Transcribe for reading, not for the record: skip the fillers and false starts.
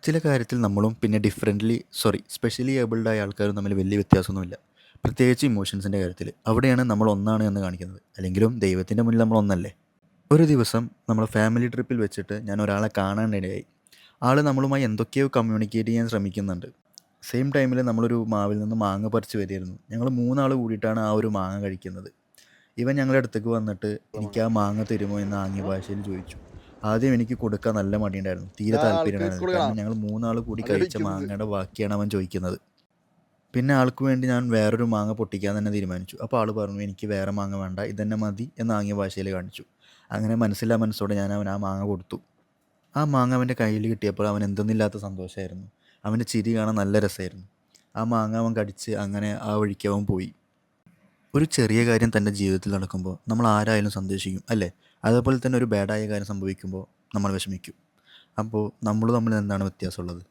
ചില കാര്യത്തിൽ നമ്മളും പിന്നെ സ്പെഷ്യലി ഏബിൾഡ് ആയ ആൾക്കാരും തമ്മിൽ വലിയ വ്യത്യാസമൊന്നുമില്ല. പ്രത്യേകിച്ച് ഇമോഷൻസിൻ്റെ കാര്യത്തിൽ. അവിടെയാണ് നമ്മൾ ഒന്നാണ് എന്ന് കാണിക്കുന്നത്. അല്ലെങ്കിലും ദൈവത്തിൻ്റെ മുന്നിൽ നമ്മൾ ഒന്നല്ലേ. ഒരു ദിവസം നമ്മൾ ഫാമിലി ട്രിപ്പിൽ വെച്ചിട്ട് ഞാൻ ഒരാളെ കാണാനിടയായി. ആൾ നമ്മളുമായി എന്തൊക്കെയോ കമ്മ്യൂണിക്കേറ്റ് ചെയ്യാൻ ശ്രമിക്കുന്നുണ്ട്. സെയിം ടൈമിൽ നമ്മളൊരു മാവിൽ നിന്ന് മാങ്ങ പറിച്ച് വരികയായിരുന്നു. ഞങ്ങൾ മൂന്നാൾ കൂടിയിട്ടാണ് ആ ഒരു മാങ്ങ കഴിക്കുന്നത്. ഇവൻ ഞങ്ങളുടെ അടുത്തേക്ക് വന്നിട്ട് എനിക്ക് ആ മാങ്ങ തരുമോ എന്ന് ആംഗ്യ ഭാഷയിൽ ചോദിച്ചു. ആദ്യം എനിക്ക് കൊടുക്കാൻ നല്ല മടിയുണ്ടായിരുന്നു. തീരെ താല്പര്യം ആൾക്ക് ഉണ്ടായിരുന്നില്ല. കൊടുക്കണ കാരണം ഞങ്ങൾ മൂന്നാൾ കൂടി കഴിച്ച അങ്ങടിക്കുന്നത് മാങ്ങയുടെ ബാക്കിയാണ് അവൻ ചോദിക്കുന്നത്. പിന്നെ ആൾക്ക് വേണ്ടി ഞാൻ വേറൊരു മാങ്ങ പൊട്ടിക്കാൻ തന്നെ തീരുമാനിച്ചു. അപ്പോൾ ആൾ പറഞ്ഞു എനിക്ക് വേറെ മാങ്ങ വേണ്ട, ഇതന്നെ മതി എന്ന് ആംഗ്യ ഭാഷയിൽ കാണിച്ചു. അങ്ങനെ മനസ്സില്ലാ മനസ്സോടെ ഞാൻ അവൻ ആ മാങ്ങ കൊടുത്തു. ആ മാങ്ങ അവൻ്റെ കയ്യിൽ കിട്ടിയപ്പോൾ അവൻ എന്തെന്നില്ലാത്ത സന്തോഷമായിരുന്നു. അവൻ്റെ ചിരി കാണാൻ നല്ല രസമായിരുന്നു. ആ മാങ്ങ അവൻ കടിച്ച് അങ്ങനെ ആ വഴിക്ക് അവൻ പോയി. ഒരു ചെറിയ കാര്യം തൻ്റെ ജീവിതത്തിൽ നടക്കുമ്പോൾ നമ്മൾ ആരായാലും സന്തോഷിക്കും അല്ലേ? അതേപോലെ തന്നെ ഒരു ബാഡായ കാര്യം സംഭവിക്കുമ്പോൾ നമ്മൾ വിഷമിക്കും. അപ്പോൾ നമ്മൾ തമ്മിൽ എന്താണ് വ്യത്യാസമുള്ളത്?